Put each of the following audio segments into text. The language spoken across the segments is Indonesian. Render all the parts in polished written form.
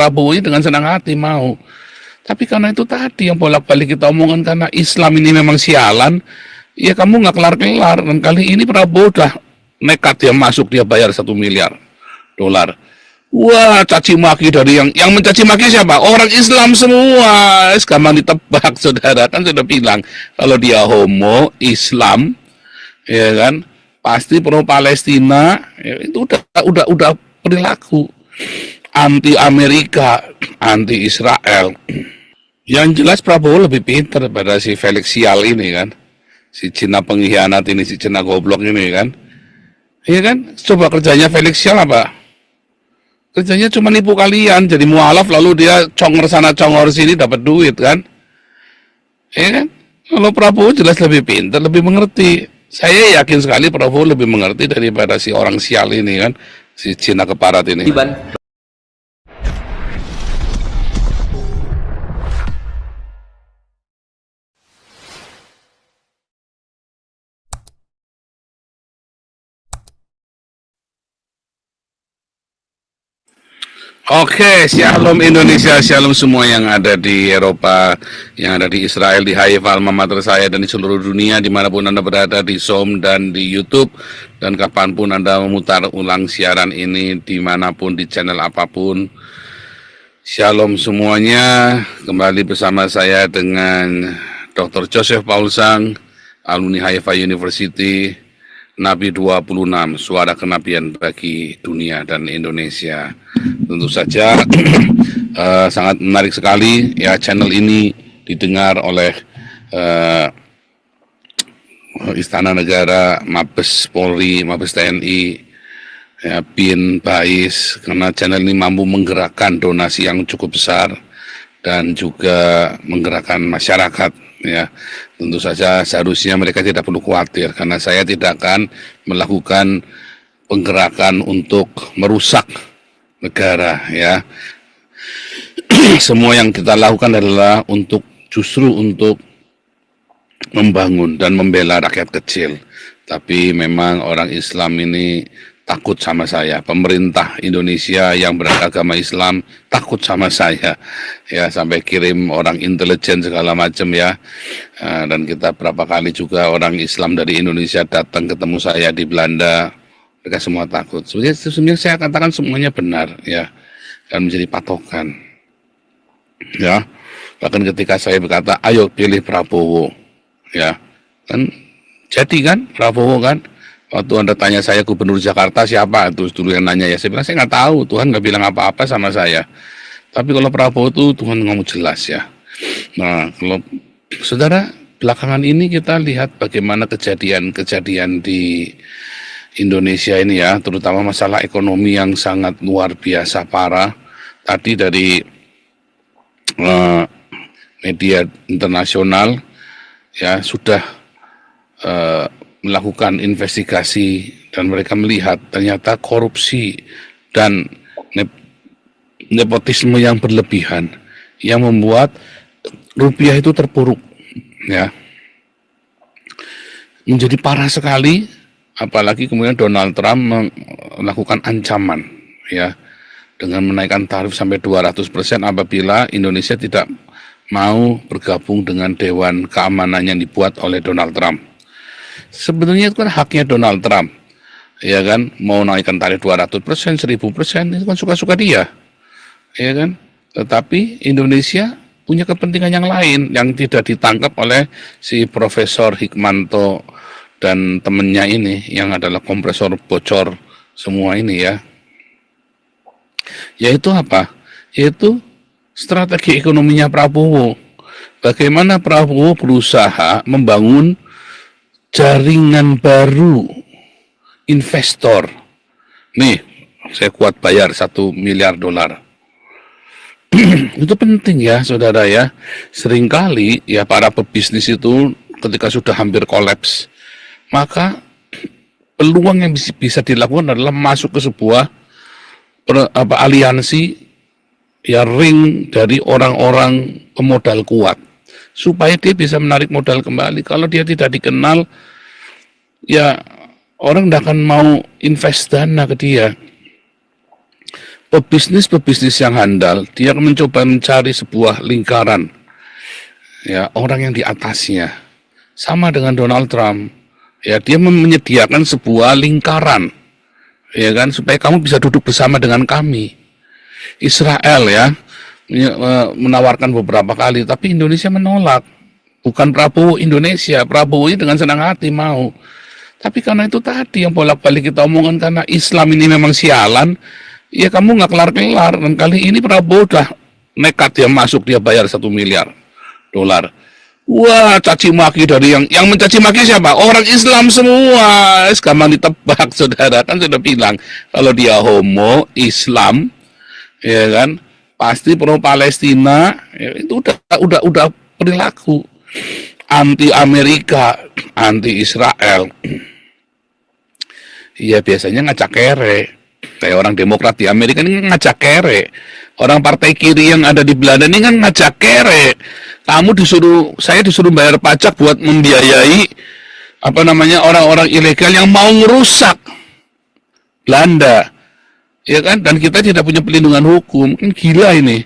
Prabowo ini dengan senang hati mau. Tapi karena itu tadi yang bolak-balik kita omongkan, karena Islam ini memang sialan, ya kamu nggak kelar-kelar. Dan kali ini Prabowo udah nekat, dia masuk, dia bayar 1 miliar dolar. Wah, caci maki dari yang mencaci maki siapa? Orang Islam semua. Gampang ditebak, saudara, kan sudah bilang kalau dia homo Islam, ya kan, pasti pro Palestina, ya, itu udah perilaku anti Amerika, anti Israel. Yang jelas Prabowo lebih pintar daripada si Felix Sial ini kan, si Cina pengkhianat ini, si Cina goblok ini kan. Iya kan? Coba kerjanya Felix Sial apa? Kerjanya cuma nipu kalian, jadi mualaf lalu dia congor sana congor sini dapat duit kan. Iya kan? Kalau Prabowo jelas lebih pintar, lebih mengerti. Saya yakin sekali Prabowo lebih mengerti daripada si orang sial ini kan, si Cina keparat ini. Oke, shalom Indonesia, shalom semua yang ada di Eropa, yang ada di Israel, di Haifa, alma mater saya, dan di seluruh dunia, dimanapun Anda berada, di Zoom dan di YouTube, dan kapanpun Anda memutar ulang siaran ini, dimanapun, di channel apapun. Shalom semuanya, kembali bersama saya dengan Dr. Joseph Paulsang, alumni Haifa University, Nabi 26, suara kenabian bagi dunia dan Indonesia. Tentu saja sangat menarik sekali ya, channel ini didengar oleh Istana Negara, Mabes Polri, Mabes TNI, ya, BIN, BAIS, karena channel ini mampu menggerakkan donasi yang cukup besar dan juga menggerakkan masyarakat. Ya, tentu saja seharusnya mereka tidak perlu khawatir karena saya tidak akan melakukan penggerakan untuk merusak negara ya. Semua yang kita lakukan adalah justru untuk membangun dan membela rakyat kecil. Tapi memang orang Islam ini takut sama saya, pemerintah Indonesia yang beragama Islam takut sama saya, ya, sampai kirim orang intelijen segala macam ya. Dan kita berapa kali juga orang Islam dari Indonesia datang ketemu saya di Belanda, mereka semua takut. Sebenarnya saya katakan semuanya benar ya, dan menjadi patokan ya. Bahkan ketika saya berkata ayo pilih Prabowo ya, kan jadi kan Prabowo kan. Waktu Anda tanya saya gubernur Jakarta siapa, terus dulu yang nanya ya, saya bilang saya nggak tahu, Tuhan nggak bilang apa-apa sama saya. Tapi kalau Prabowo itu Tuhan ngomong jelas ya. Nah, kalau saudara, belakangan ini kita lihat bagaimana kejadian-kejadian di Indonesia ini ya, terutama masalah ekonomi yang sangat luar biasa parah. Tadi dari media internasional ya sudah melakukan investigasi dan mereka melihat ternyata korupsi dan nepotisme yang berlebihan yang membuat rupiah itu terpuruk ya, menjadi parah sekali. Apalagi kemudian Donald Trump melakukan ancaman ya dengan menaikkan tarif sampai 200% apabila Indonesia tidak mau bergabung dengan Dewan Keamanan yang dibuat oleh Donald Trump. Sebenarnya itu kan haknya Donald Trump, ya kan, mau naikkan tarif 200%, 1000%, itu kan suka-suka dia, ya kan. Tetapi Indonesia punya kepentingan yang lain yang tidak ditangkap oleh si Profesor Hikmanto dan temennya ini yang adalah kompresor bocor semua ini ya. Yaitu apa? Yaitu strategi ekonominya Prabowo. Bagaimana Prabowo berusaha membangun jaringan baru investor. Nih, saya kuat bayar 1 miliar dolar. Itu penting ya, saudara ya. Seringkali ya para pebisnis itu ketika sudah hampir kolaps, maka peluang yang bisa dilakukan adalah masuk ke sebuah aliansi ya, ring dari orang-orang pemodal kuat, supaya dia bisa menarik modal kembali. Kalau dia tidak dikenal, ya orang tidak akan mau invest dana ke dia. Pebisnis yang handal, dia mencoba mencari sebuah lingkaran, ya, orang yang di atasnya. Sama dengan Donald Trump, ya, dia menyediakan sebuah lingkaran, ya kan, supaya kamu bisa duduk bersama dengan kami. Israel, ya, menawarkan beberapa kali, tapi Indonesia menolak. Bukan Prabowo Indonesia, Prabowo ini dengan senang hati mau. Tapi karena itu tadi yang bolak-balik kita omongkan, karena Islam ini memang sialan, ya kamu nggak kelar-kelar. Dan kali ini Prabowo udah nekat, dia masuk, dia bayar 1 miliar dolar. Wah, caci maki dari yang mencaci maki siapa? Orang Islam semua. Gampang ditebak, saudara, kan sudah bilang kalau dia homo Islam, ya kan, pasti pro Palestina, ya, itu udah perilaku anti Amerika, anti Israel. Iya, biasanya ngacak kere. Kayak orang Demokrat di Amerika ini ngacak kere. Orang partai kiri yang ada di Belanda ini kan ngacak kere. Saya disuruh bayar pajak buat membiayai orang-orang ilegal yang mau ngerusak Belanda, ya kan? Dan kita tidak punya pelindungan hukum, kan gila ini.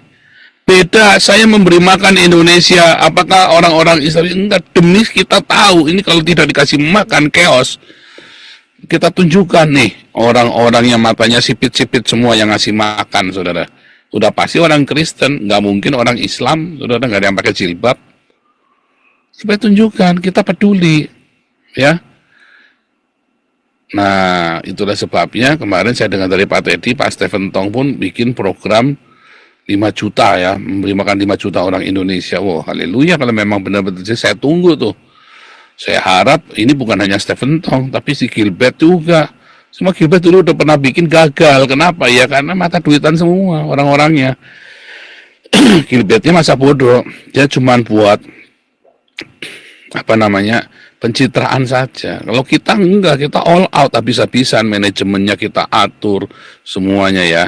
Beda, saya memberi makan Indonesia, apakah orang-orang Israel? Enggak, demi kita tahu ini kalau tidak dikasih makan chaos. Kita tunjukkan nih orang-orang yang matanya sipit-sipit semua yang ngasih makan, saudara. Udah pasti orang Kristen, nggak mungkin orang Islam, saudara, nggak ada yang pakai jilbab. Supaya tunjukkan kita peduli, ya. Nah, itulah sebabnya kemarin saya dengar dari Pak Teddy, Pak Stephen Tong pun bikin program 5 juta, ya, memberi makan 5 juta orang Indonesia. Wow, haleluya, kalau memang benar-benar saya tunggu tuh. Saya harap ini bukan hanya Stephen Tong, tapi si Gilbert juga. Semua Gilbert dulu udah pernah bikin, gagal. Kenapa? Ya karena mata duitan semua orang-orangnya. Gilbertnya masa bodoh. Dia cuma buat pencitraan saja. Kalau kita enggak, kita all out habis-habisan, manajemennya kita atur semuanya, ya.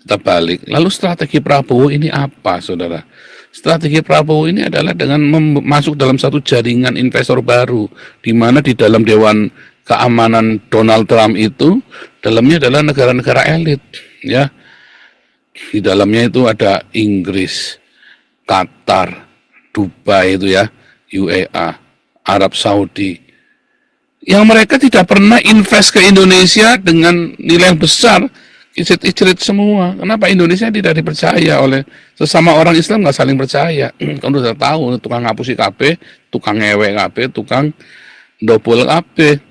Kita balik. Lalu strategi Prabowo ini apa, saudara? Strategi Prabowo ini adalah dengan masuk dalam satu jaringan investor baru, di mana di dalam Dewan Keamanan Donald Trump itu, dalamnya adalah negara-negara elit, ya. Di dalamnya itu ada Inggris, Qatar, Dubai itu, ya, UAE, Arab Saudi. Yang mereka tidak pernah invest ke Indonesia dengan nilai yang besar, icit-icit semua. Kenapa Indonesia tidak dipercaya oleh sesama orang Islam? Nggak saling percaya. Kamu sudah tahu, tukang ngapusi KB, tukang ngewe KB, tukang double KB.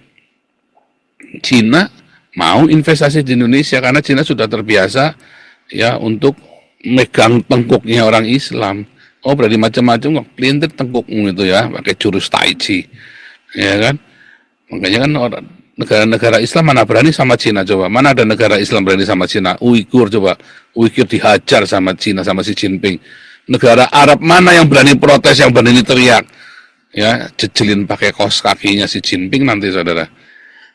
Cina mau investasi di Indonesia karena Cina sudah terbiasa, ya, untuk megang tengkuknya orang Islam. Oh, berarti macam-macam kok, pelintir tengkukmu itu, ya, pakai jurus Tai Chi, ya kan? Makanya kan negara-negara Islam mana berani sama Cina, coba? Mana ada negara Islam berani sama Cina? Uighur, coba. Uighur dihajar sama Cina, sama Xi Jinping. Negara Arab mana yang berani protes, yang berani teriak? Ya, jejelin pakai kaos kakinya Xi Jinping nanti, saudara.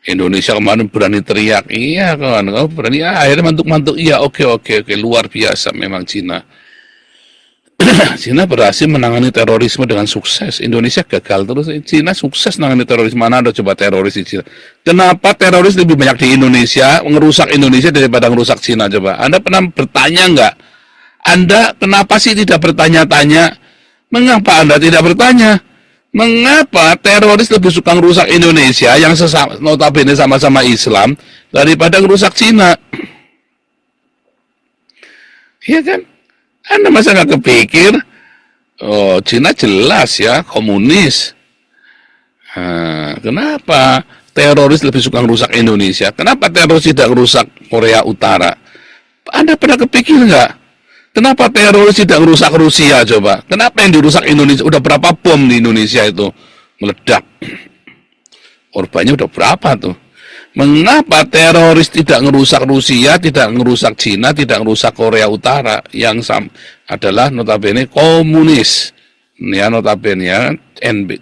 Indonesia kemarin berani teriak, iya kawan, kau berani, akhirnya mantuk-mantuk, iya, oke, luar biasa memang Cina. Cina berhasil menangani terorisme dengan sukses. Indonesia gagal terus. Cina sukses menangani terorisme. Mana ada coba teroris di Cina? Kenapa teroris lebih banyak di Indonesia, ngerusak Indonesia daripada ngerusak Cina, coba? Anda pernah bertanya nggak? Anda kenapa sih tidak bertanya-tanya? Mengapa Anda tidak bertanya? Mengapa teroris lebih suka ngerusak Indonesia yang notabene sama-sama Islam daripada ngerusak Cina? Iya kan? Anda masa nggak kepikir? Oh, Cina jelas, ya, komunis. Kenapa teroris lebih suka merusak Indonesia? Kenapa teroris tidak merusak Korea Utara? Anda pernah kepikir nggak? Kenapa teroris tidak merusak Rusia, coba? Kenapa yang dirusak Indonesia? Udah berapa bom di Indonesia itu meledak? Korbannya udah berapa tuh? Mengapa teroris tidak ngerusak Rusia, tidak ngerusak Cina, tidak ngerusak Korea Utara yang adalah notabene komunis, ya, notabene, ya,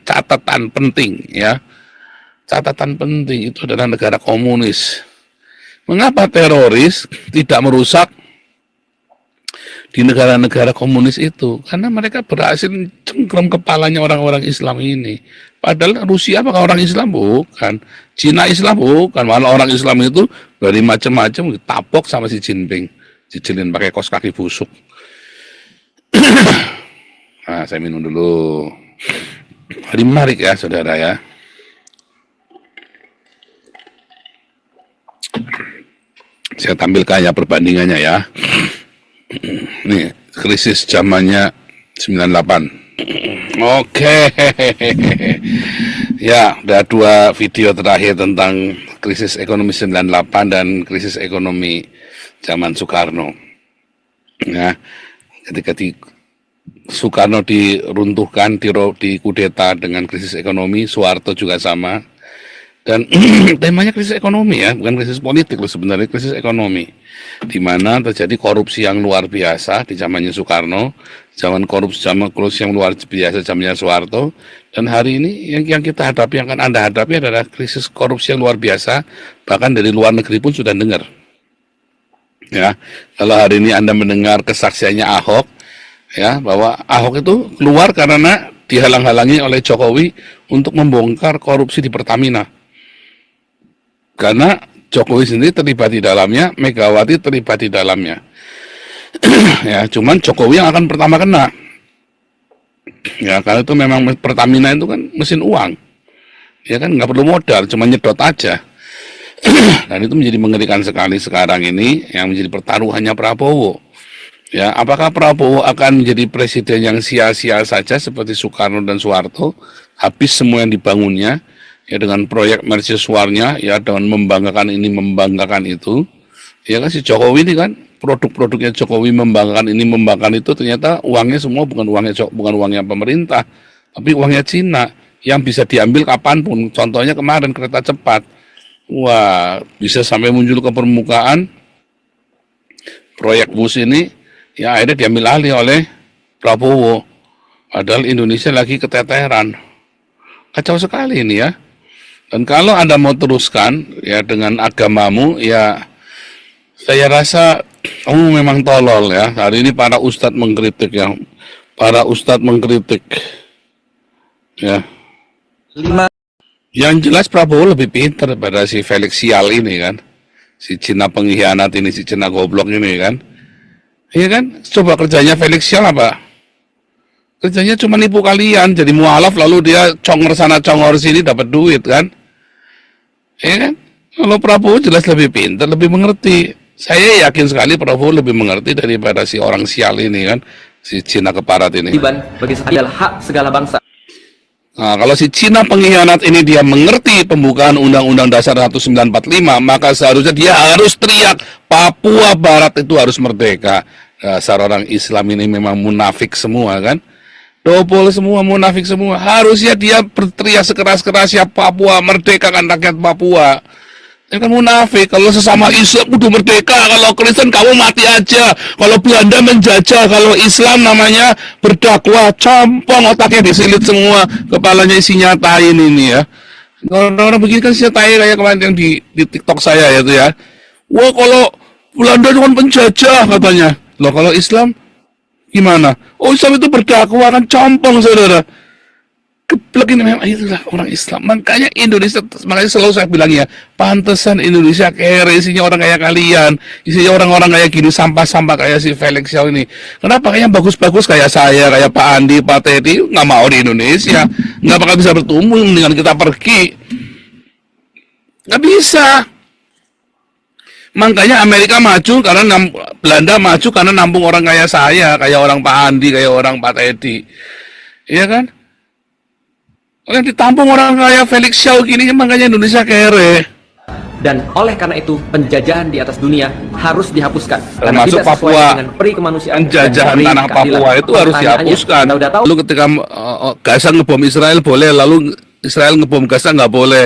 catatan penting, ya, catatan penting, itu adalah negara komunis. Mengapa teroris tidak merusak di negara-negara komunis itu, karena mereka berhasil cengkram kepalanya orang-orang Islam ini. Padahal Rusia apakah orang Islam? Bukan. Cina Islam? Bukan. Malah orang Islam itu dari macam-macam ditapok sama si Jinping. Cicilin pakai kos kaki busuk. Nah, saya minum dulu. Hari menarik ya, saudara ya. Saya tampilkan ya perbandingannya ya. Nih, krisis zamannya 98. Oke. Ya, ada 2 video terakhir tentang krisis ekonomi 98 dan krisis ekonomi zaman Soekarno. Ya, ketika Soekarno diruntuhkan, di kudeta dengan krisis ekonomi, Soeharto juga sama. Dan temanya krisis ekonomi ya, bukan krisis politik loh sebenarnya, krisis ekonomi. Di mana terjadi korupsi yang luar biasa di zamannya Soekarno, zaman korupsi yang luar biasa zamannya Soeharto, dan hari ini yang kita hadapi, yang akan Anda hadapi adalah krisis korupsi yang luar biasa, bahkan dari luar negeri pun sudah dengar. Ya, kalau hari ini Anda mendengar kesaksiannya Ahok, ya, bahwa Ahok itu keluar karena dihalang-halangi oleh Jokowi untuk membongkar korupsi di Pertamina. Karena Jokowi sendiri terlibat di dalamnya, Megawati terlibat di dalamnya. Ya, cuman Jokowi yang akan pertama kena. Ya, karena itu memang Pertamina itu kan mesin uang. Ya kan, nggak perlu modal, cuma nyedot aja. Dan itu menjadi mengerikan sekali sekarang ini, yang menjadi pertaruhannya Prabowo. Ya, apakah Prabowo akan menjadi presiden yang sia-sia saja seperti Soekarno dan Soeharto, habis semua yang dibangunnya, ya dengan proyek mercusuarnya, ya dengan membanggakan ini, membanggakan itu, ya kan si Jokowi ini kan, produk-produknya Jokowi membanggakan ini, membanggakan itu, ternyata uangnya semua bukan uangnya pemerintah, tapi uangnya Cina, yang bisa diambil kapanpun. Contohnya kemarin kereta cepat, wah bisa sampai muncul ke permukaan, proyek bus ini, ya akhirnya diambil alih oleh Prabowo, padahal Indonesia lagi keteteran. Kacau sekali ini ya. Dan kalau Anda mau teruskan ya dengan agamamu, ya saya rasa kamu memang tolol ya. Hari ini para ustadz mengkritik ya. Para ustadz mengkritik. Ya. Yang jelas Prabowo lebih pintar daripada si Felix Sial ini kan. Si Cina pengkhianat ini, si Cina goblok ini kan. Iya kan? Coba kerjanya Felix Sial apa? Kerjanya cuma nipu kalian, jadi mualaf lalu dia congor sana congor sini dapat duit kan. Ya kan? Kalau Prabowo jelas lebih pintar, lebih mengerti. Saya yakin sekali Prabowo lebih mengerti daripada si orang sial ini kan, si Cina keparat ini. Bagi saya adalah hak segala bangsa. Nah, kalau si Cina pengkhianat ini dia mengerti pembukaan Undang-Undang Dasar 1945, maka seharusnya dia harus teriak Papua Barat itu harus merdeka. Dasar orang Islam ini memang munafik semua kan. Dobol semua, munafik semua. Harusnya dia berteriak sekeras-kerasnya Papua, merdekakan rakyat Papua. Ya kan munafik. Kalau sesama Islam kudu merdeka, kalau Kristen kamu mati aja. Kalau Belanda menjajah, kalau Islam namanya berdakwah, compong otaknya disilit semua, kepalanya isinya tai ini ya. Orang-orang begini kan isinya tai kayak kemarin yang di TikTok saya itu ya. Wah kalau Belanda cuma penjajah katanya. Loh kalau Islam gimana? Oh Islam itu berdakwah kan, compong saudara. Geblek ini memang itulah orang Islam. Makanya Indonesia, makanya selalu saya bilang ya, pantesan Indonesia kere, isinya orang kayak kalian, isinya orang-orang kayak gini, sampah-sampah kayak si Felix Xiao ini. Kenapa kayaknya bagus-bagus kayak saya, kayak Pak Andi, Pak Teddy, nggak mau di Indonesia, nggak bakal bisa bertumbuh dengan kita pergi, nggak bisa. Makanya Amerika maju karena Belanda maju karena nampung orang kayak saya, kayak orang Pak Andi, kayak orang Pak Teddy, iya kan? Yang ditampung orang kayak Felix Xiao gini, makanya Indonesia kere. Dan oleh karena itu penjajahan di atas dunia harus dihapuskan. Termasuk Papua, dengan peri kemanusiaan, penjajahan tanah Papua itu harus dihapuskan. Lalu ketika Gaza ngebom Israel boleh, lalu Israel ngebom Gaza nggak boleh.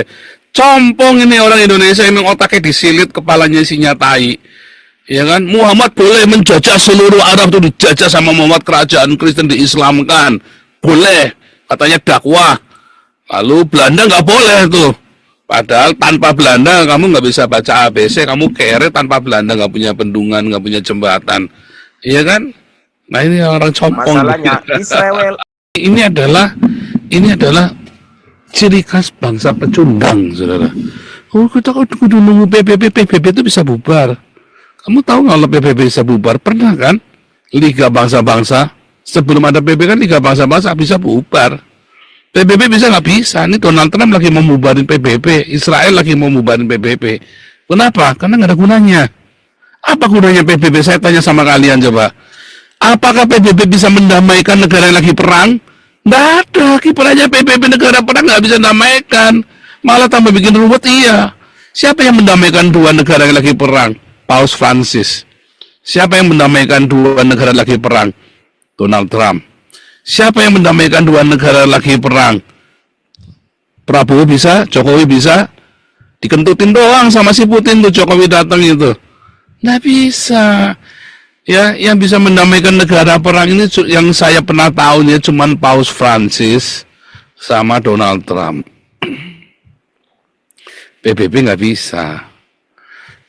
Compong ini orang Indonesia yang otaknya disilit, kepalanya isinya tai. Ya kan? Muhammad boleh menjajah seluruh Arab, itu dijajah sama Muhammad, kerajaan Kristen diislamkan. Boleh, katanya dakwah. Lalu Belanda nggak boleh tuh. Padahal tanpa Belanda kamu nggak bisa baca ABC, kamu kere tanpa Belanda, nggak punya bendungan, nggak punya jembatan. Iya kan? Nah ini orang compong. Masalahnya Israel Ini adalah ciri khas bangsa pecundang, saudara. Oh, kita kudu nunggu PBB itu bisa bubar. Kamu tahu nggak kalau PBB bisa bubar? Pernah kan? Liga Bangsa-Bangsa. Sebelum ada PBB kan Liga Bangsa-Bangsa bisa bubar. PBB bisa nggak bisa? Ini Donald Trump lagi mau bubarin PBB. Israel lagi mau bubarin PBB. Kenapa? Karena nggak ada gunanya. Apa gunanya PBB? Saya tanya sama kalian coba. Apakah PBB bisa mendamaikan negara yang lagi perang? Nggak ada. Kiprahnya PBB negara perang nggak bisa mendamaikan. Malah tambah bikin ruwet. Iya. Siapa yang mendamaikan dua negara yang lagi perang? Paus Francis. Siapa yang mendamaikan dua negara lagi perang? Donald Trump. Siapa yang mendamaikan dua negara lagi perang? Prabowo bisa, Jokowi bisa. Dikentutin doang sama si Putin tuh Jokowi datang itu. Nggak bisa. Ya, yang bisa mendamaikan negara perang ini yang saya pernah tahu ya cuman Paus Francis sama Donald Trump. PBB nggak bisa.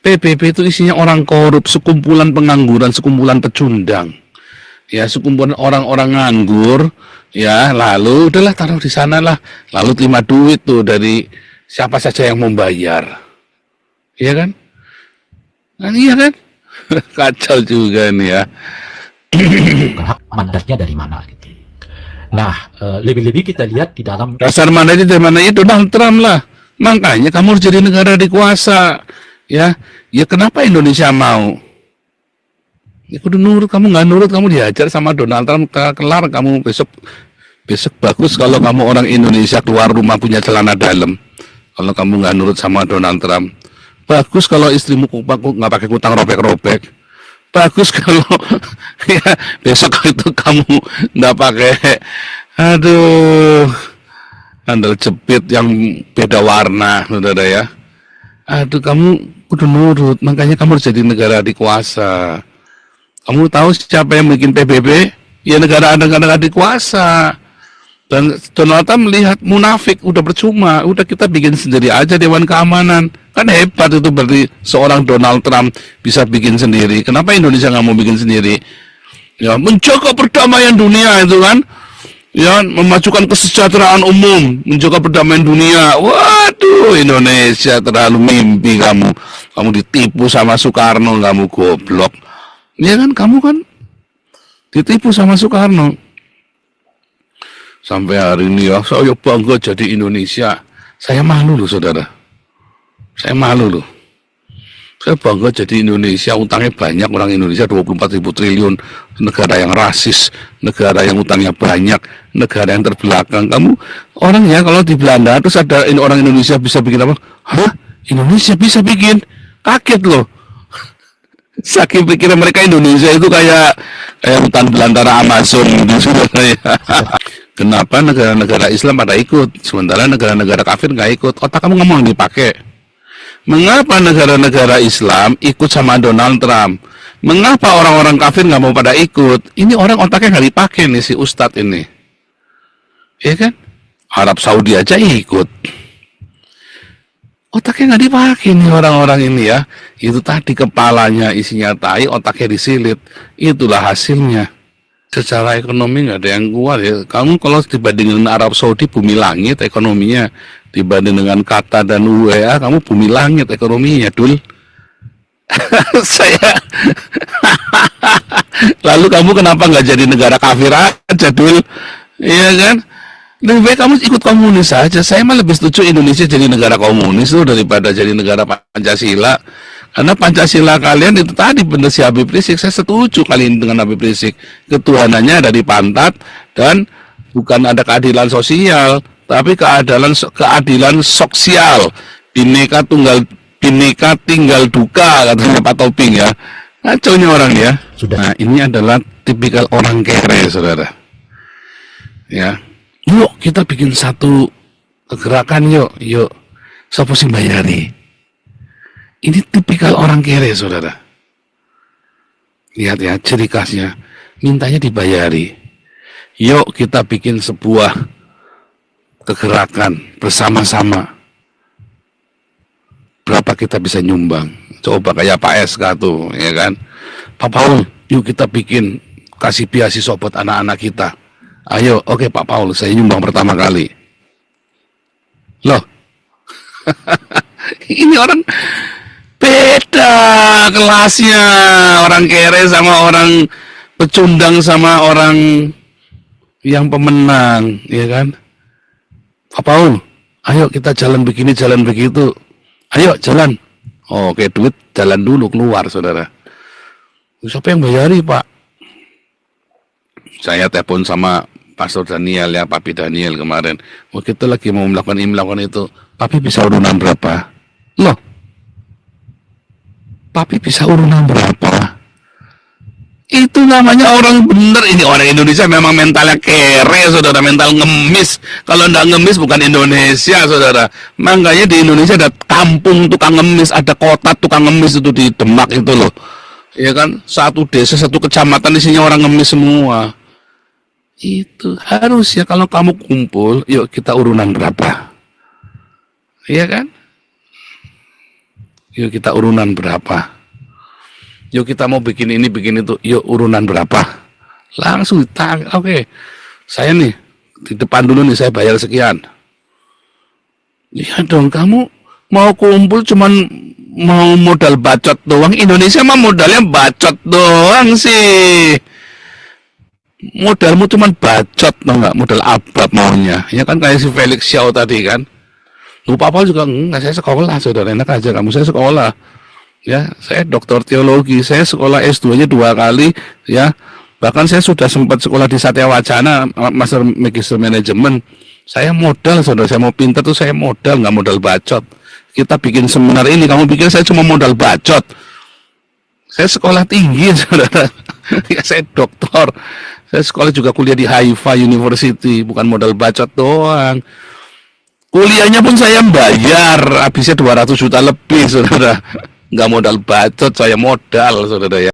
PBB itu isinya orang korup, sekumpulan pengangguran, sekumpulan pecundang. Ya, sekumpulan orang-orang nganggur, ya, lalu udahlah taruh di sana lah. Lalu terima duit tuh dari siapa saja yang membayar. Iya kan? Nah, iya kan? Kacau juga nih ya. Hak mandatnya dari mana gitu. Nah, lebih-lebih kita lihat di dalam Dasar mandatnya dari mana? Ya Donald Trump lah. Makanya kamu harus jadi negara dikuasa. Ya kenapa Indonesia mau? Ya kudu nurut, kamu nggak nurut, kamu dihajar sama Donald Trump, kelar kamu besok bagus kalau kamu orang Indonesia keluar rumah punya celana dalam. Kalau kamu nggak nurut sama Donald Trump. Bagus kalau istrimu nggak pakai kutang robek-robek. Bagus kalau ya besok itu kamu nggak pakai, aduh, handal jepit yang beda warna, saudara ya. Aduh, kamu kudu nurut, makanya kamu harus jadi negara dikuasa. Kamu tahu siapa yang bikin PBB? Ya negara dikuasa. Dan Donald Trump melihat munafik, udah percuma, udah kita bikin sendiri aja Dewan Keamanan. Kan hebat itu berarti seorang Donald Trump bisa bikin sendiri. Kenapa Indonesia nggak mau bikin sendiri? Ya, menjaga perdamaian dunia itu kan. Ya, memajukan kesejahteraan umum, menjaga perdamaian dunia. Waduh, Indonesia terlalu mimpi kamu. Kamu ditipu sama Soekarno, kamu goblok. Ya kan, kamu kan ditipu sama Soekarno. Sampai hari ini ya, saya bangga jadi Indonesia. Saya malu loh, saudara. Saya malu loh. Saya bangga jadi Indonesia, utangnya banyak, orang Indonesia 24.000 triliun, negara yang rasis, negara yang utangnya banyak, negara yang terbelakang. Kamu orang ya kalau di Belanda terus ada orang Indonesia bisa bikin apa? Hah? Indonesia bisa bikin? Kaget loh. Saking pikiran mereka Indonesia itu kayak hutan belantara Amazon gitu. Kenapa negara-negara Islam pada ikut, sementara negara-negara kafir nggak ikut? Otak kamu ngomong dipakai. Mengapa negara-negara Islam ikut sama Donald Trump? Mengapa orang-orang kafir nggak mau pada ikut? Ini orang otaknya nggak dipakai nih si Ustadz ini. Iya kan? Arab Saudi aja ikut. Otaknya nggak dipakai nih orang-orang ini ya. Itu tadi kepalanya isinya tai, otaknya disilit. Itulah hasilnya. Secara ekonomi nggak ada yang kuat ya. Kamu kalau dibandingin dengan Arab Saudi bumi langit ekonominya, dibanding dengan Qatar dan UEA kamu bumi langit ekonominya, Dul. Saya lalu kamu kenapa nggak jadi negara kafir aja, Dul? Iya kan? Lebih baik kamu ikut komunis saja. Saya mah lebih setuju Indonesia jadi negara komunis tuh daripada jadi negara Pancasila. Karena Pancasila kalian itu tadi benar si Habib Rizik, saya setuju kali ini dengan Habib Rizik. Ketuhanannya ada di pantat dan bukan ada keadilan sosial, tapi keadilan sosial. Bineka tinggal duka katanya Pak Toping ya. Kacaunya orang ya. Sudah. Nah, ini adalah tipikal orang kere, saudara. Ya. Yuk kita bikin satu gerakan yuk. Siapa sih bayari? Ini tipikal orang kere, saudara. Lihat ya, ciri khasnya. Mintanya dibayari. Yuk kita bikin sebuah kegerakan bersama-sama. Berapa kita bisa nyumbang? Coba kayak Pak SK tuh, ya kan? Pak Paul, yuk kita bikin kasih beasiswa buat anak-anak kita. Ayo, oke Pak Paul, saya nyumbang pertama kali. Loh, ini orang beda kelasnya, orang kere sama orang pecundang sama orang yang pemenang, ya kan? Pak Paul, ayo kita jalan begini, jalan begitu. Ayo jalan. Oh, oke, duit jalan dulu keluar, saudara. Siapa yang bayari, Pak? Saya telepon sama Pastor Daniel ya, Papi Daniel kemarin. Oh, kita lagi mau melakukan ini, melakukan itu. Papi bisa urunan berapa? Loh, Papi bisa urunan berapa? Itu namanya orang bener. Ini orang Indonesia memang mentalnya kere, saudara, mental ngemis. Kalau nggak ngemis bukan Indonesia, saudara. Makanya di Indonesia ada kampung tukang ngemis, ada kota tukang ngemis itu di Demak itu loh. Ya kan, satu desa, satu kecamatan isinya orang ngemis semua. Itu harus ya, kalau kamu kumpul, yuk kita urunan berapa? Iya kan? Yuk kita urunan berapa? Yuk kita mau bikin ini, bikin itu, yuk urunan berapa? Langsung oke. Saya nih, di depan dulu nih, saya bayar sekian. Iya dong, kamu mau kumpul cuman mau modal bacot doang. Indonesia mah modalnya bacot doang sih. Modalmu cuman bacot, tau nggak? Modal abab maunya. Ya kan kayak si Felix Xiao tadi kan. Lupa apa juga, enggak, saya sekolah, saudara, enak aja kamu, saya sekolah. Ya, saya doktor teologi, saya sekolah S2-nya 2 kali, ya. Bahkan saya sudah sempat sekolah di Satya Wacana, Master Magister Management. Saya modal, saudara, saya mau pintar tuh saya modal, nggak modal bacot. Kita bikin seminar ini, kamu pikir saya cuma modal bacot? Saya sekolah tinggi, saudara. Ya, saya doktor. Saya sekolah juga kuliah di Haifa University, bukan modal bacot doang. Kuliahnya pun saya bayar, habisnya 200 juta lebih, saudara. Nggak modal bacot, saya modal, saudara ya.